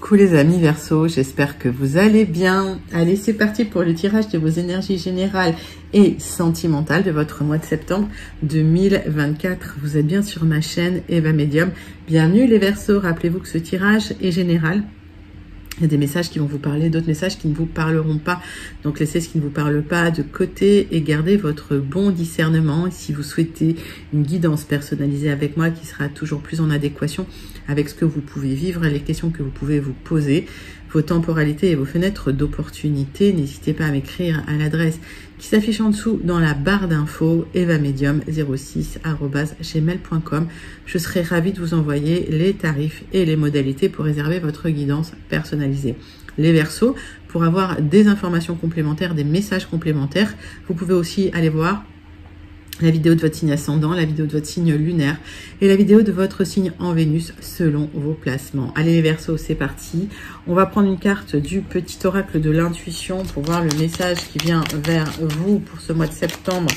Coucou les amis Verseau, j'espère que vous allez bien. Allez, c'est parti pour le tirage de vos énergies générales et sentimentales de votre mois de septembre 2024. Vous êtes bien sur ma chaîne Eva Medium. Bienvenue les Verseaux, rappelez-vous que ce tirage est général. Il y a des messages qui vont vous parler, d'autres messages qui ne vous parleront pas. Donc laissez ce qui ne vous parle pas de côté et gardez votre bon discernement. Et si vous souhaitez une guidance personnalisée avec moi qui sera toujours plus en adéquation avec ce que vous pouvez vivre, les questions que vous pouvez vous poser, vos temporalités et vos fenêtres d'opportunité, n'hésitez pas à m'écrire à l'adresse qui s'affiche en dessous dans la barre d'infos evamedium06@gmail.com. Je serai ravie de vous envoyer les tarifs et les modalités pour réserver votre guidance personnalisée. Les Verseaux, pour avoir des informations complémentaires, des messages complémentaires, vous pouvez aussi aller voir la vidéo de votre signe ascendant, la vidéo de votre signe lunaire et la vidéo de votre signe en Vénus selon vos placements. Allez les Verseaux, c'est parti. On va prendre une carte du petit oracle de l'intuition pour voir le message qui vient vers vous pour ce mois de septembre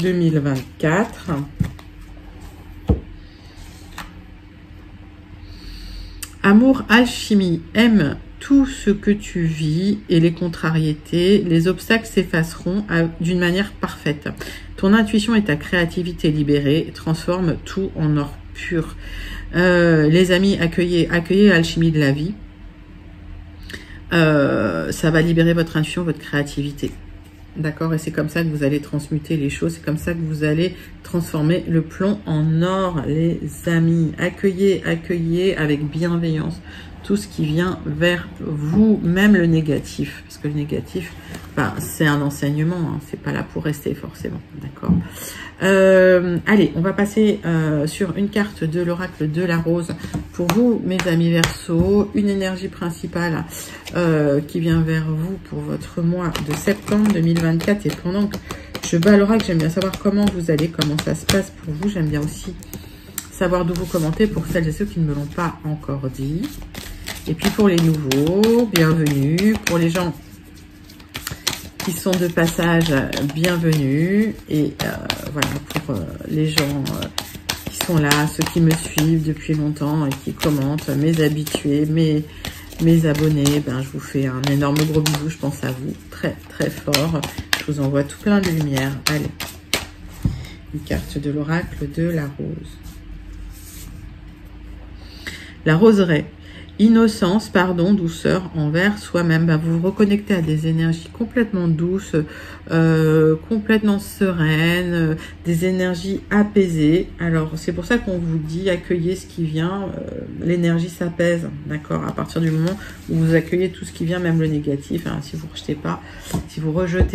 2024. Amour, alchimie, aime tout ce que tu vis et les contrariétés, les obstacles s'effaceront d'une manière parfaite. Ton intuition et ta créativité libérée transforment tout en or pur. Les amis, accueillez l'alchimie de la vie. Ça va libérer votre intuition, votre créativité. D'accord? Et c'est comme ça que vous allez transmuter les choses. C'est comme ça que vous allez transformer le plomb en or, les amis. Accueillez avec bienveillance tout ce qui vient vers vous, même le négatif. Parce que le négatif, enfin, c'est un enseignement, hein, c'est pas là pour rester forcément. D'accord. Allez, on va passer sur une carte de l'oracle de la rose. Pour vous, mes amis Verseaux, une énergie principale qui vient vers vous pour votre mois de septembre 2024. Et pendant que je bats l'oracle, j'aime bien savoir comment vous allez, comment ça se passe pour vous. J'aime bien aussi savoir d'où vous commentez pour celles et ceux qui ne me l'ont pas encore dit. Et puis pour les nouveaux, bienvenue. Pour les gens qui sont de passage, bienvenue. Et voilà, pour les gens qui sont là, ceux qui me suivent depuis longtemps et qui commentent, mes habitués, mes abonnés, ben, je vous fais un énorme gros bisou, je pense à vous très très fort. Je vous envoie tout plein de lumière. Allez, une carte de l'oracle de la rose. La roseraie. Innocence, pardon, douceur envers soi-même. Ben, vous vous reconnectez à des énergies complètement douces, complètement sereines, des énergies apaisées. Alors, c'est pour ça qu'on vous dit accueillez ce qui vient. L'énergie s'apaise, d'accord, à partir du moment où vous accueillez tout ce qui vient, même le négatif. Hein, si vous rejetez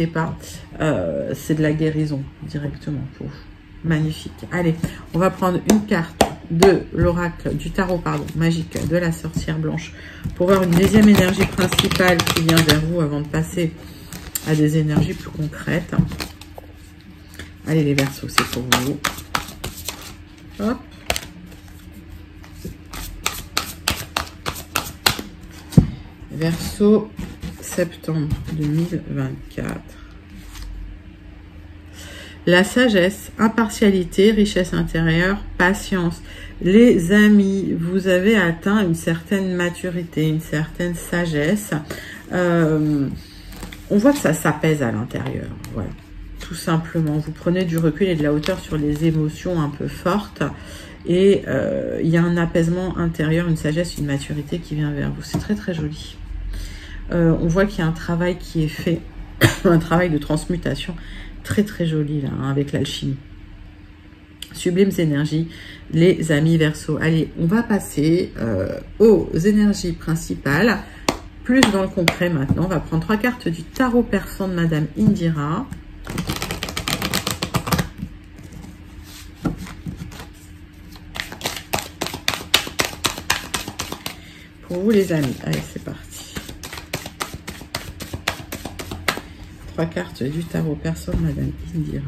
pas, c'est de la guérison directement pour vous. Magnifique. Allez, on va prendre une carte de l'oracle du tarot, magique de la sorcière blanche pour voir une deuxième énergie principale qui vient vers vous avant de passer à des énergies plus concrètes. Allez les Verseaux, c'est pour vous. Hop. Verseau, septembre 2024. La sagesse, impartialité, richesse intérieure, patience. Les amis, vous avez atteint une certaine maturité, une certaine sagesse. On voit que ça s'apaise à l'intérieur. Voilà, tout simplement. Vous prenez du recul et de la hauteur sur les émotions un peu fortes. Et il y a un apaisement intérieur, une sagesse, une maturité qui vient vers vous. C'est très très joli. On voit qu'il y a un travail qui est fait, un travail de transmutation. Très très joli là, hein, avec l'alchimie. Sublimes énergies, les amis Verseaux. Allez, on va passer aux énergies principales, plus dans le concret maintenant. On va prendre 3 cartes du tarot persan de Madame Indira. Pour vous les amis, allez c'est parti. 3 cartes du tarot persan de Madame Indira.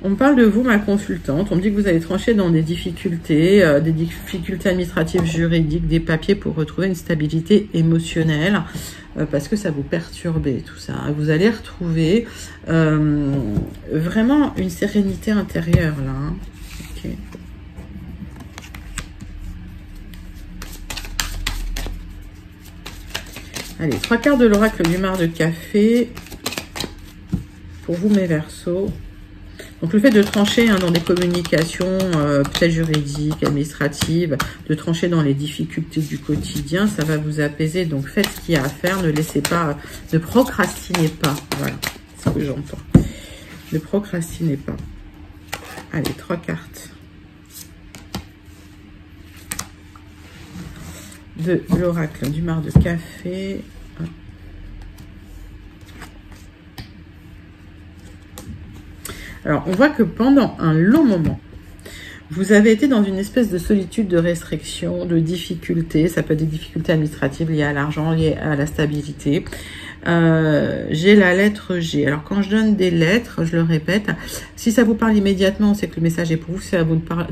On me parle de vous, ma consultante. On me dit que vous allez trancher dans des difficultés administratives, juridiques, des papiers pour retrouver une stabilité émotionnelle, parce que ça vous perturbait, tout ça. Vous allez retrouver vraiment une sérénité intérieure, là. Hein. Ok. Allez, 3 cartes de l'oracle du mar de café pour vous, mes Verseaux. Donc, le fait de trancher dans des communications peut-être juridiques, administratives, de trancher dans les difficultés du quotidien, ça va vous apaiser. Donc, faites ce qu'il y a à faire. Ne laissez pas, ne procrastinez pas. Voilà, c'est ce que j'entends. Ne procrastinez pas. Allez, 3 cartes. De l'oracle du mar de café. Alors, on voit que pendant un long moment, vous avez été dans une espèce de solitude, de restriction, de difficultés. Ça peut être des difficultés administratives liées à l'argent, liées à la stabilité. J'ai la lettre G. Alors, quand je donne des lettres, je le répète, si ça vous parle immédiatement, c'est que le message est pour vous.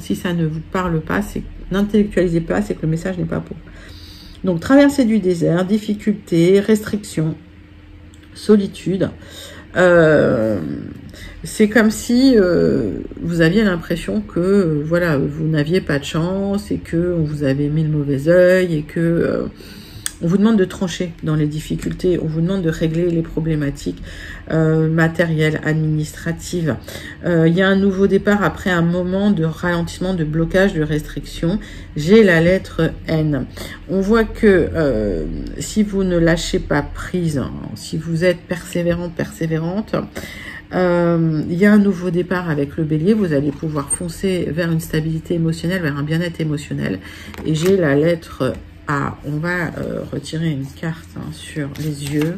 Si ça ne vous parle pas, c'est n'intellectualisez pas, c'est que le message n'est pas pour vous. Donc, traversée du désert, difficultés, restrictions, solitude. C'est comme si vous aviez l'impression que voilà, vous n'aviez pas de chance et que on vous avait mis le mauvais œil et que on vous demande de trancher dans les difficultés, on vous demande de régler les problématiques matérielles, administratives. Il y a un nouveau départ après un moment de ralentissement, de blocage, de restriction. J'ai la lettre N. On voit que si vous ne lâchez pas prise, hein, si vous êtes persévérante, il y a un nouveau départ avec le bélier. Vous allez pouvoir foncer vers une stabilité émotionnelle, vers un bien-être émotionnel. Et j'ai la lettre A. On va retirer une carte sur les yeux.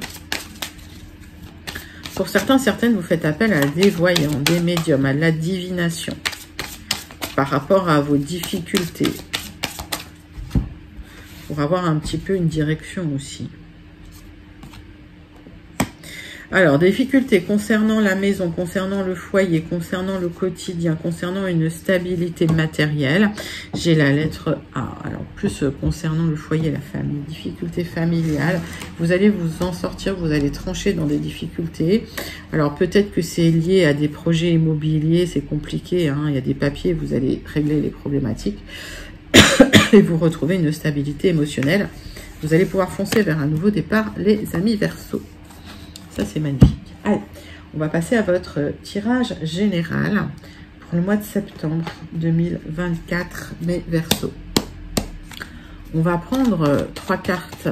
Pour certains, certaines, vous faites appel à des voyants, des médiums, à de la divination par rapport à vos difficultés. Pour avoir un petit peu une direction aussi. Alors, difficultés concernant la maison, concernant le foyer, concernant le quotidien, concernant une stabilité matérielle. J'ai la lettre A. Alors, plus concernant le foyer, la famille, difficultés familiales. Vous allez vous en sortir, vous allez trancher dans des difficultés. Alors, peut-être que c'est lié à des projets immobiliers, c'est compliqué, hein, il y a des papiers, vous allez régler les problématiques et vous retrouvez une stabilité émotionnelle. Vous allez pouvoir foncer vers un nouveau départ, les amis Verseaux. Ça, c'est magnifique. Allez, on va passer à votre tirage général pour le mois de septembre 2024, mes Verseaux. On va prendre 3 cartes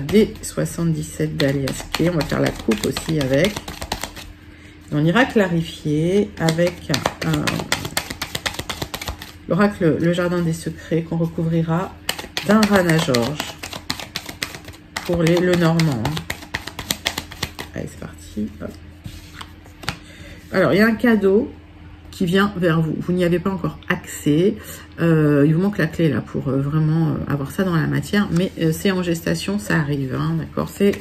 des 77 d'Alias Kay. On va faire la coupe aussi avec. Et on ira clarifier avec l'oracle Le Jardin des Secrets qu'on recouvrira d'un Rana George pour les Lenormand. Allez, c'est parti. Hop. Alors, il y a un cadeau qui vient vers vous. Vous n'y avez pas encore accès. Il vous manque la clé là pour vraiment avoir ça dans la matière. Mais c'est en gestation, ça arrive. Hein, d'accord, c'est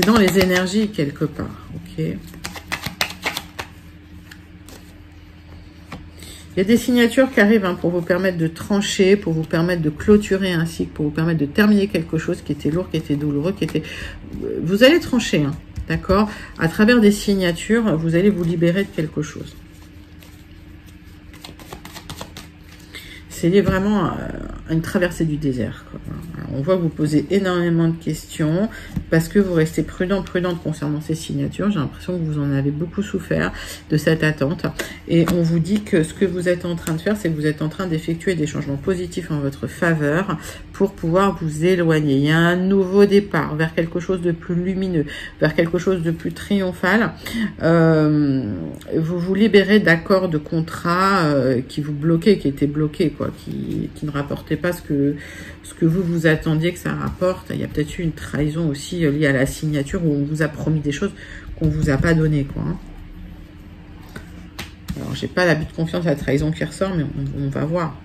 dans les énergies quelque part. Ok. Il y a des signatures qui arrivent pour vous permettre de trancher, pour vous permettre de clôturer un cycle, pour vous permettre de terminer quelque chose qui était lourd, qui était douloureux, qui était... Vous allez trancher, hein, d'accord? À travers des signatures, vous allez vous libérer de quelque chose. C'est vraiment une traversée du désert, quoi. On voit que vous posez énormément de questions parce que vous restez prudente concernant ces signatures. J'ai l'impression que vous en avez beaucoup souffert de cette attente. Et on vous dit que ce que vous êtes en train de faire, c'est que vous êtes en train d'effectuer des changements positifs en votre faveur pour pouvoir vous éloigner. Il y a un nouveau départ vers quelque chose de plus lumineux, vers quelque chose de plus triomphal. Vous vous libérez d'accords, de contrats qui vous bloquaient, qui étaient bloqués, quoi, qui ne rapportaient pas ce que vous attendiez que ça rapporte. Il y a peut-être eu une trahison aussi liée à la signature où on vous a promis des choses qu'on vous a pas données, quoi. Alors, j'ai pas l'abus de confiance à la trahison qui ressort, mais on va voir.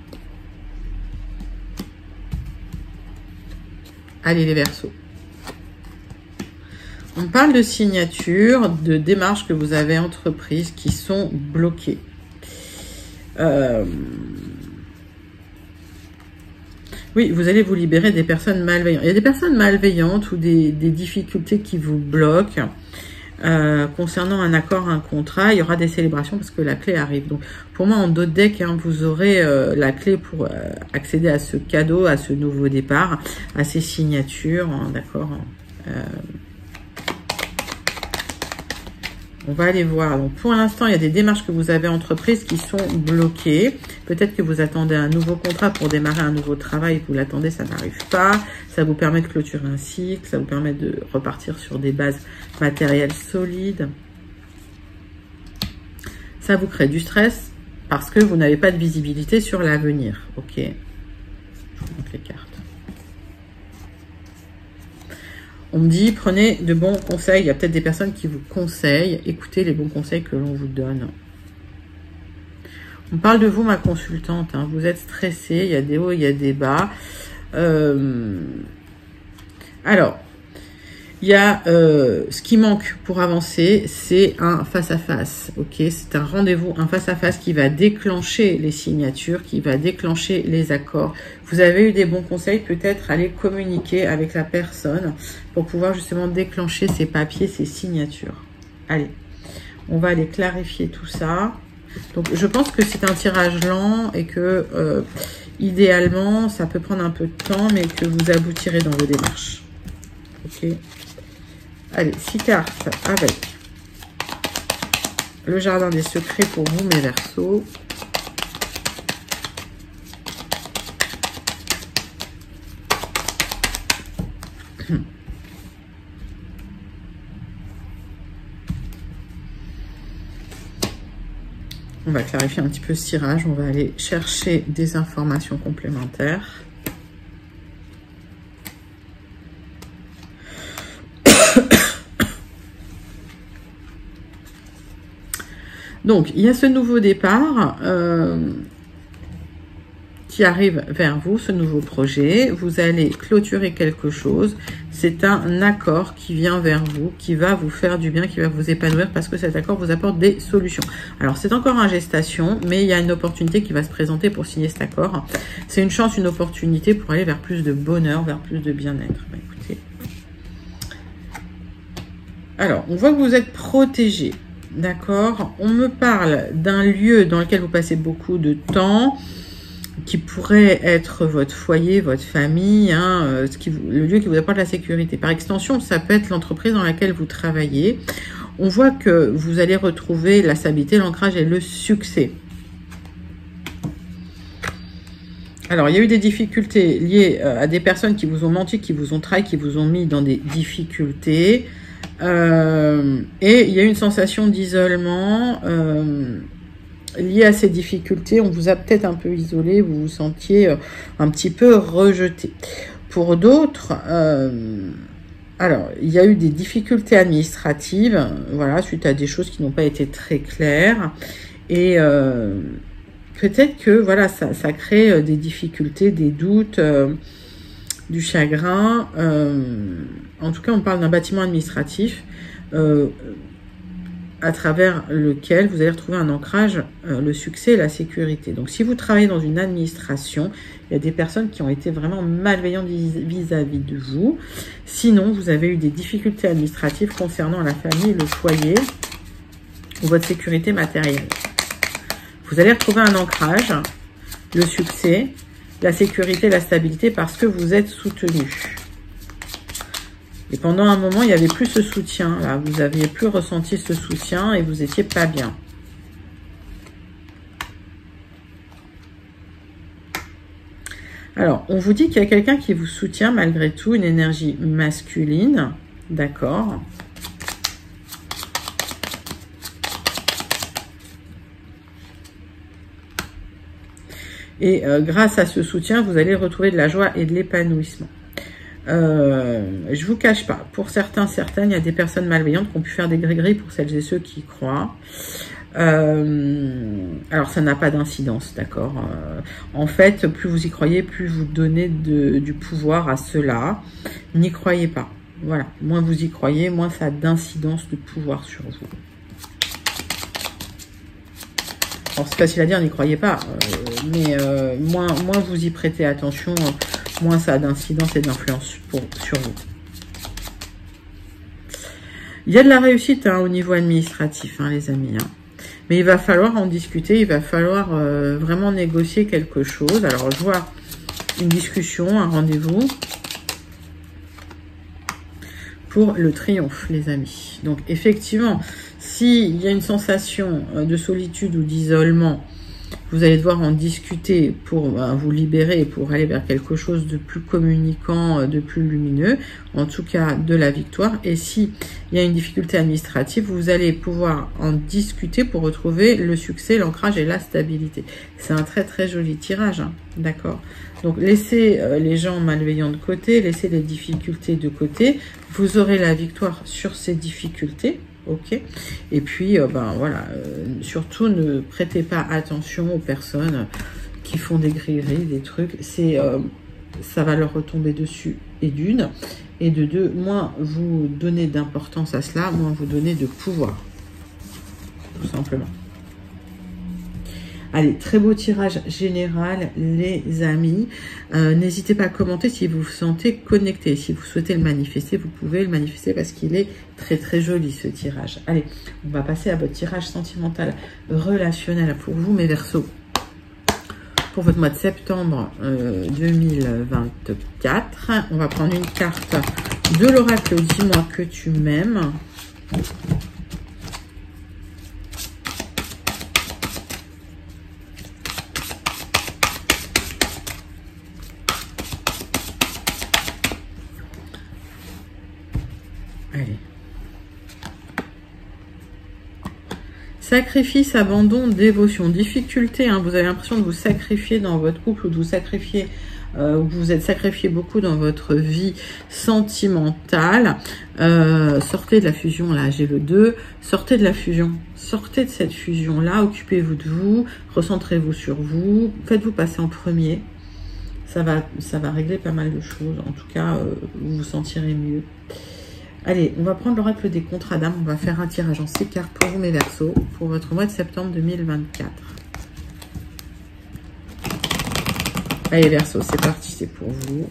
Allez, les Verseaux. On parle de signatures, de démarches que vous avez entreprises qui sont bloquées. Oui, vous allez vous libérer des personnes malveillantes. Il y a des personnes malveillantes ou des difficultés qui vous bloquent. Concernant un accord, un contrat, il y aura des célébrations parce que la clé arrive. Donc, pour moi, en dos de deck, hein, vous aurez la clé pour accéder à ce cadeau, à ce nouveau départ, à ces signatures, hein, d'accord. On va aller voir. Donc, pour l'instant, il y a des démarches que vous avez entreprises qui sont bloquées. Peut-être que vous attendez un nouveau contrat pour démarrer un nouveau travail. Vous l'attendez, ça n'arrive pas. Ça vous permet de clôturer un cycle. Ça vous permet de repartir sur des bases matérielles solides. Ça vous crée du stress parce que vous n'avez pas de visibilité sur l'avenir. Ok. Je vous montre les cartes. On me dit, prenez de bons conseils. Il y a peut-être des personnes qui vous conseillent. Écoutez les bons conseils que l'on vous donne. On parle de vous, ma consultante. Hein. Vous êtes stressée. Il y a des hauts, il y a des bas. Alors, il y a ce qui manque pour avancer, c'est un face-à-face. Ok, c'est un rendez-vous, un face-à-face qui va déclencher les signatures, qui va déclencher les accords. Vous avez eu des bons conseils, peut-être aller communiquer avec la personne pour pouvoir justement déclencher ces papiers, ces signatures. Allez, on va aller clarifier tout ça. Donc, je pense que c'est un tirage lent et que idéalement, ça peut prendre un peu de temps, mais que vous aboutirez dans vos démarches. Ok. Allez, 6 cartes avec le jardin des secrets pour vous, mes Verseaux. On va clarifier un petit peu ce tirage. On va aller chercher des informations complémentaires. Donc, il y a ce nouveau départ qui arrive vers vous, ce nouveau projet. Vous allez clôturer quelque chose. C'est un accord qui vient vers vous, qui va vous faire du bien, qui va vous épanouir parce que cet accord vous apporte des solutions. Alors, c'est encore en gestation, mais il y a une opportunité qui va se présenter pour signer cet accord. C'est une chance, une opportunité pour aller vers plus de bonheur, vers plus de bien-être. Bah, écoutez. Alors, on voit que vous êtes protégé. D'accord, on me parle d'un lieu dans lequel vous passez beaucoup de temps, qui pourrait être votre foyer, votre famille, hein, le lieu qui vous apporte la sécurité. Par extension, ça peut être l'entreprise dans laquelle vous travaillez. On voit que vous allez retrouver la stabilité, l'ancrage et le succès. Alors, il y a eu des difficultés liées à des personnes qui vous ont menti, qui vous ont trahi, qui vous ont mis dans des difficultés. Et il y a une sensation d'isolement liée à ces difficultés. On vous a peut-être un peu isolé, vous vous sentiez un petit peu rejeté. Pour d'autres, alors il y a eu des difficultés administratives, voilà, suite à des choses qui n'ont pas été très claires. Et peut-être que voilà, ça crée des difficultés, des doutes, du chagrin. En tout cas, on parle d'un bâtiment administratif à travers lequel vous allez retrouver un ancrage, le succès et la sécurité. Donc, si vous travaillez dans une administration, il y a des personnes qui ont été vraiment malveillantes vis-à-vis de vous. Sinon, vous avez eu des difficultés administratives concernant la famille, le foyer ou votre sécurité matérielle. Vous allez retrouver un ancrage, le succès, la sécurité, la stabilité parce que vous êtes soutenu. Et pendant un moment, il n'y avait plus ce soutien là. Vous n'aviez plus ressenti ce soutien et vous n'étiez pas bien. Alors, on vous dit qu'il y a quelqu'un qui vous soutient malgré tout, une énergie masculine. D'accord. Et grâce à ce soutien, vous allez retrouver de la joie et de l'épanouissement. Je vous cache pas, pour certains, certaines, il y a des personnes malveillantes qui ont pu faire des gris-gris pour celles et ceux qui y croient. Alors, ça n'a pas d'incidence, d'accord. En fait, plus vous y croyez, plus vous donnez du pouvoir à cela. N'y croyez pas, Voilà, moins vous y croyez, moins ça a d'incidence de pouvoir sur vous. Alors, c'est facile à dire, n'y croyez pas, mais moins vous y prêtez attention, moins ça a d'incidence et d'influence sur vous. Il y a de la réussite hein, au niveau administratif, hein, les amis. Hein. Mais il va falloir en discuter, il va falloir vraiment négocier quelque chose. Alors, je vois une discussion, un rendez-vous pour le triomphe, les amis. Donc, effectivement, s'il y a une sensation de solitude ou d'isolement, vous allez devoir en discuter pour vous libérer et pour aller vers quelque chose de plus communicant, de plus lumineux, en tout cas de la victoire. Et s'il y a une difficulté administrative, vous allez pouvoir en discuter pour retrouver le succès, l'ancrage et la stabilité. C'est un très très joli tirage, hein, d'accord? Donc laissez les gens malveillants de côté, laissez les difficultés de côté. Vous aurez la victoire sur ces difficultés. Ok, et puis voilà, surtout ne prêtez pas attention aux personnes qui font des grilleries, des trucs. Ça va leur retomber dessus, et d'une, et de deux, moins vous donnez d'importance à cela, moins vous donnez de pouvoir, tout simplement. Allez, très beau tirage général, les amis. N'hésitez pas à commenter si vous vous sentez connecté. Si vous souhaitez le manifester, vous pouvez le manifester parce qu'il est très très joli ce tirage. Allez, on va passer à votre tirage sentimental relationnel pour vous, mes Verseaux. Pour votre mois de septembre 2024. On va prendre une carte de l'oracle « Dis-moi que tu m'aimes ». Allez. Sacrifice, abandon, dévotion, difficulté. Hein, vous avez l'impression de vous sacrifier dans votre couple ou de vous sacrifier, vous vous êtes sacrifié beaucoup dans votre vie sentimentale. Sortez de la fusion, là, j'ai le 2. Sortez de la fusion. Sortez de cette fusion-là. Occupez-vous de vous. Recentrez-vous sur vous. Faites-vous passer en premier. Ça va régler pas mal de choses. En tout cas, vous vous sentirez mieux. Allez, on va prendre l'oracle des contrats d'âme. On va faire un tirage en 6 cartes pour vous, mes Verseaux, pour votre mois de septembre 2024. Allez, Verseaux, c'est parti, c'est pour vous.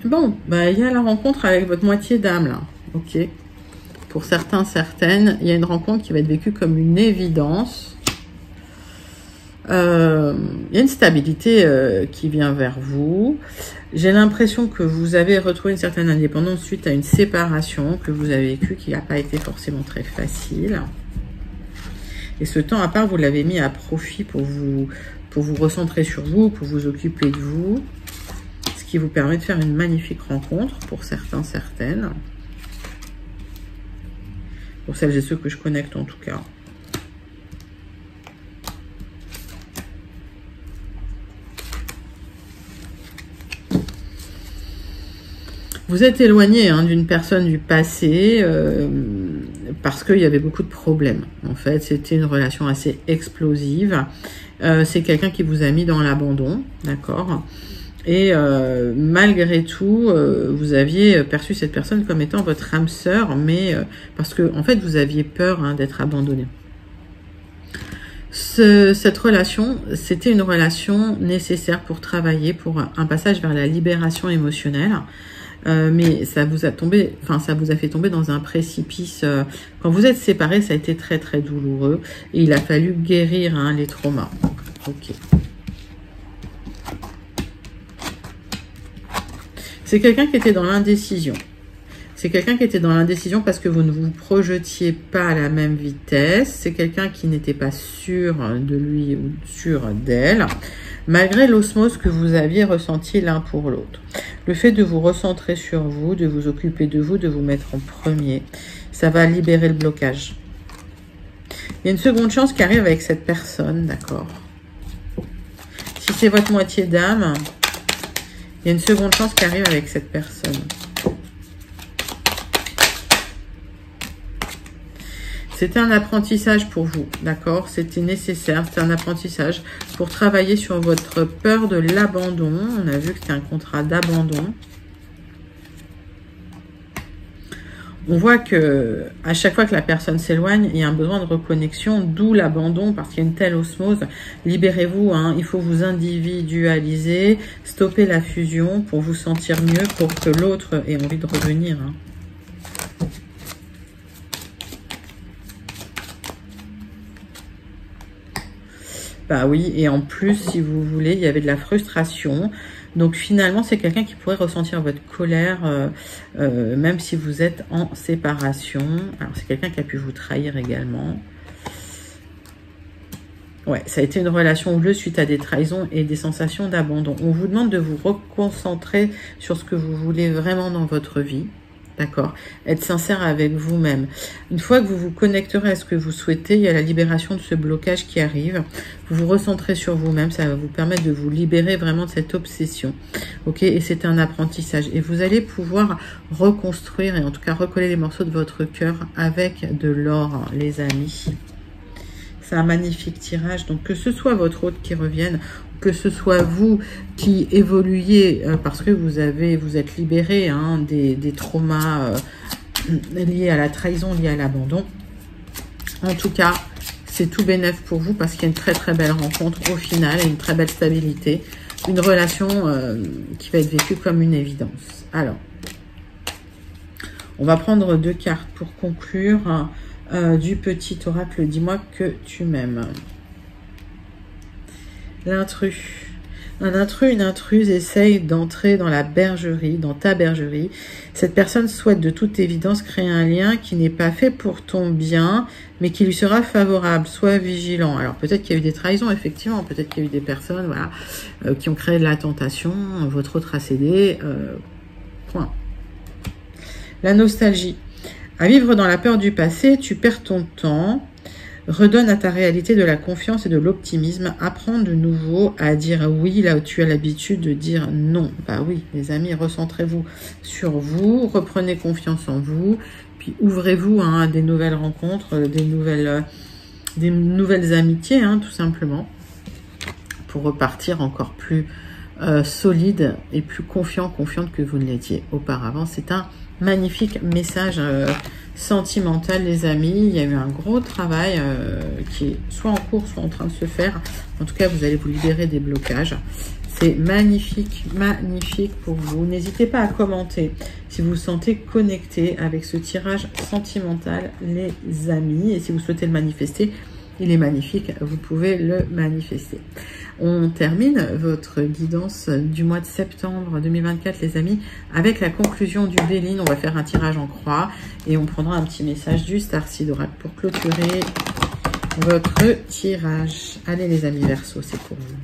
Bon, il y a la rencontre avec votre moitié d'âme, là. Ok. Pour certains, certaines, il y a une rencontre qui va être vécue comme une évidence. Il y a une stabilité qui vient vers vous. J'ai l'impression que vous avez retrouvé une certaine indépendance suite à une séparation que vous avez vécue qui n'a pas été forcément très facile. Et ce temps à part, vous l'avez mis à profit pour vous recentrer sur vous, pour vous occuper de vous. Ce qui vous permet de faire une magnifique rencontre pour certains, certaines. Pour celles et ceux que je connecte en tout cas. Vous êtes éloigné d'une personne du passé parce qu'il y avait beaucoup de problèmes. En fait, c'était une relation assez explosive. C'est quelqu'un qui vous a mis dans l'abandon, d'accord ? Et malgré tout, vous aviez perçu cette personne comme étant votre âme sœur, mais parce que en fait, vous aviez peur d'être abandonné. Cette relation, c'était une relation nécessaire pour travailler, pour un passage vers la libération émotionnelle. Mais ça vous a tombé, ça vous a fait tomber dans un précipice. Quand vous êtes séparés, ça a été très très douloureux et il a fallu guérir les traumas. Ok. C'est quelqu'un qui était dans l'indécision. C'est quelqu'un qui était dans l'indécision parce que vous ne vous projetiez pas à la même vitesse. C'est quelqu'un qui n'était pas sûr de lui ou sûr d'elle, malgré l'osmose que vous aviez ressentie l'un pour l'autre. Le fait de vous recentrer sur vous, de vous occuper de vous, de vous mettre en premier, ça va libérer le blocage. Il y a une seconde chance qui arrive avec cette personne, d'accord? Si c'est votre moitié d'âme, il y a une seconde chance qui arrive avec cette personne. C'était un apprentissage pour vous, d'accord? C'était nécessaire, c'était un apprentissage pour travailler sur votre peur de l'abandon. On a vu que c'était un contrat d'abandon. On voit que à chaque fois que la personne s'éloigne, il y a un besoin de reconnexion, d'où l'abandon, parce qu'il y a une telle osmose. Libérez-vous, hein, il faut vous individualiser, stopper la fusion pour vous sentir mieux, pour que l'autre ait envie de revenir. Hein. Bah oui, et en plus, si vous voulez, il y avait de la frustration. Donc finalement, c'est quelqu'un qui pourrait ressentir votre colère, même si vous êtes en séparation. Alors c'est quelqu'un qui a pu vous trahir également. Ouais, ça a été une relation houleuse suite à des trahisons et des sensations d'abandon. On vous demande de vous reconcentrer sur ce que vous voulez vraiment dans votre vie. D'accord? Être sincère avec vous-même. Une fois que vous vous connecterez à ce que vous souhaitez, il y a la libération de ce blocage qui arrive. Vous vous recentrez sur vous-même. Ça va vous permettre de vous libérer vraiment de cette obsession. Ok? Et c'est un apprentissage. Et vous allez pouvoir reconstruire et en tout cas recoller les morceaux de votre cœur avec de l'or, les amis. C'est un magnifique tirage. Donc, que ce soit votre hôte qui revienne, que ce soit vous qui évoluez parce que vous êtes libéré hein, des traumas liés à la trahison, liés à l'abandon. En tout cas, c'est tout bénef pour vous parce qu'il y a une très très belle rencontre au final et une très belle stabilité. Une relation qui va être vécue comme une évidence. Alors, on va prendre 2 cartes pour conclure. Du petit oracle, dis-moi que tu m'aimes. L'intrus. Un intrus, une intruse essaye d'entrer dans la bergerie, dans ta bergerie. Cette personne souhaite de toute évidence créer un lien qui n'est pas fait pour ton bien, mais qui lui sera favorable. Sois vigilant. Alors peut-être qu'il y a eu des trahisons, effectivement. Peut-être qu'il y a eu des personnes voilà, qui ont créé de la tentation. Votre autre a cédé. Point. La nostalgie. À vivre dans la peur du passé, tu perds ton temps. Redonne à ta réalité de la confiance et de l'optimisme. Apprends de nouveau à dire oui là où tu as l'habitude de dire non. Bah oui, les amis, recentrez-vous sur vous. Reprenez confiance en vous. Puis ouvrez-vous hein, à des nouvelles rencontres, des nouvelles amitiés, hein, tout simplement. Pour repartir encore plus solide et plus confiante que vous ne l'étiez auparavant. C'est un magnifique message sentimental, les amis. Il y a eu un gros travail qui est soit en cours, soit en train de se faire. En tout cas, vous allez vous libérer des blocages. C'est magnifique, magnifique pour vous. N'hésitez pas à commenter si vous vous sentez connecté avec ce tirage sentimental, les amis. Et si vous souhaitez le manifester, il est magnifique, vous pouvez le manifester. On termine votre guidance du mois de septembre 2024, les amis, avec la conclusion du Béline. On va faire un tirage en croix et on prendra un petit message du Starseed Oracle pour clôturer votre tirage. Allez les amis Verseau, c'est pour vous.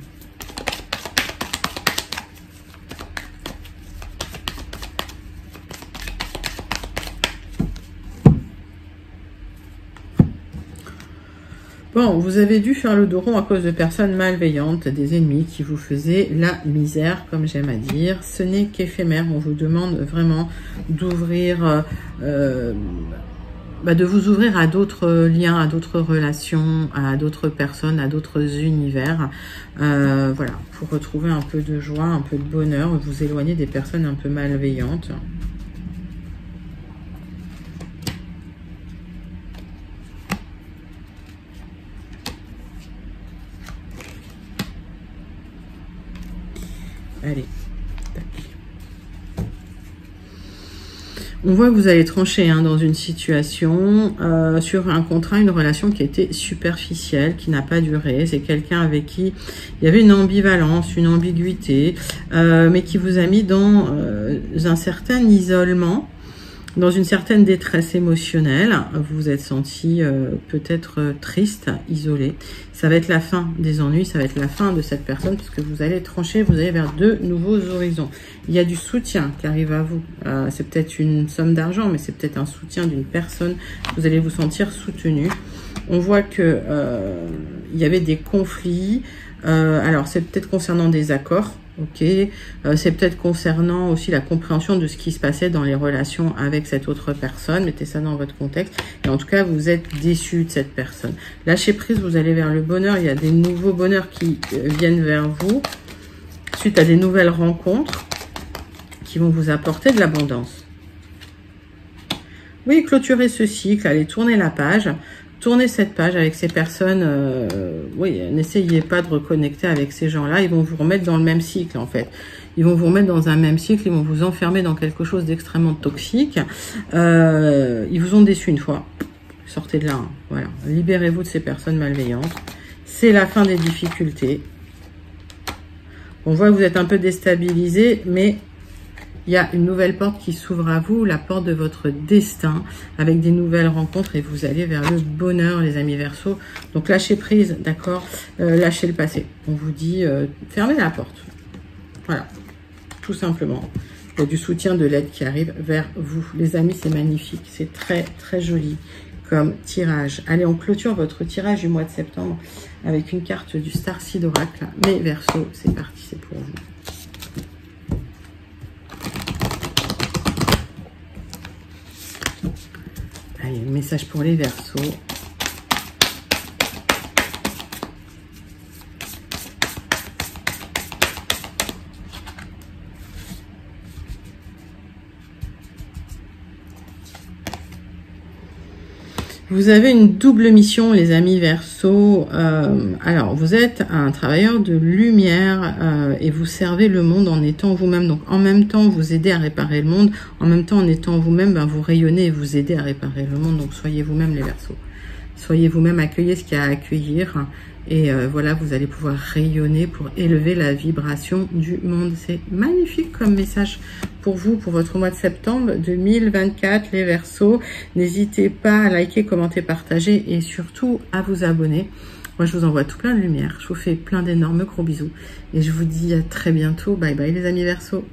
Bon, vous avez dû faire le dos rond à cause de personnes malveillantes, des ennemis qui vous faisaient la misère, comme j'aime à dire. Ce n'est qu'éphémère. On vous demande vraiment d'ouvrir, de vous ouvrir à d'autres liens, à d'autres relations, à d'autres personnes, à d'autres univers. Voilà, pour retrouver un peu de joie, un peu de bonheur, vous éloigner des personnes un peu malveillantes. Allez, tac. On voit que vous allez trancher hein, dans une situation, sur un contrat, une relation qui a été superficielle, qui n'a pas duré. C'est quelqu'un avec qui il y avait une ambivalence, une ambiguïté, mais qui vous a mis dans un certain isolement, dans une certaine détresse émotionnelle. Vous vous êtes senti peut-être triste, isolé. Ça va être la fin des ennuis, ça va être la fin de cette personne, parce que vous allez trancher, vous allez vers de nouveaux horizons. Il y a du soutien qui arrive à vous. C'est peut-être une somme d'argent, mais c'est peut-être un soutien d'une personne. Vous allez vous sentir soutenu. On voit que il y avait des conflits. Alors, c'est peut-être concernant des accords. ok. C'est peut-être concernant aussi la compréhension de ce qui se passait dans les relations avec cette autre personne. Mettez ça dans votre contexte. Et en tout cas, vous êtes déçu de cette personne. Lâchez prise, vous allez vers le bonheur. Il y a des nouveaux bonheurs qui viennent vers vous suite à des nouvelles rencontres qui vont vous apporter de l'abondance. Oui, clôturez ce cycle, allez tourner la page. Tournez cette page avec ces personnes. Oui, n'essayez pas de reconnecter avec ces gens-là. Ils vont vous remettre dans le même cycle, en fait. Ils vont vous remettre dans un même cycle. Ils vont vous enfermer dans quelque chose d'extrêmement toxique. Ils vous ont déçu une fois. Sortez de là. Hein. Voilà. Libérez-vous de ces personnes malveillantes. C'est la fin des difficultés. On voit que vous êtes un peu déstabilisé, mais il y a une nouvelle porte qui s'ouvre à vous, la porte de votre destin, avec des nouvelles rencontres, et vous allez vers le bonheur, les amis Verseaux. Donc lâchez prise, d'accord, lâchez le passé. On vous dit, fermez la porte. Voilà, tout simplement. Il y a du soutien, de l'aide qui arrive vers vous. Les amis, c'est magnifique, c'est très très joli comme tirage. Allez, on clôture votre tirage du mois de septembre avec une carte du Starseed Oracle. Mais Verseaux, c'est parti, c'est pour vous. Allez, message pour les Verseaux. Vous avez une double mission, les amis Verseaux. Alors, vous êtes un travailleur de lumière et vous servez le monde en étant vous-même. Donc, en même temps, vous aidez à réparer le monde. En même temps, en étant vous-même, ben, vous rayonnez et vous aidez à réparer le monde. Donc, soyez vous-même, les Verseaux. Soyez vous-même, accueillez ce qu'il y a à accueillir. Et voilà, vous allez pouvoir rayonner pour élever la vibration du monde. C'est magnifique comme message pour vous, pour votre mois de septembre 2024, les Verseaux. N'hésitez pas à liker, commenter, partager et surtout à vous abonner. Moi, je vous envoie tout plein de lumière. Je vous fais plein d'énormes gros bisous. Et je vous dis à très bientôt. Bye bye, les amis Verseaux.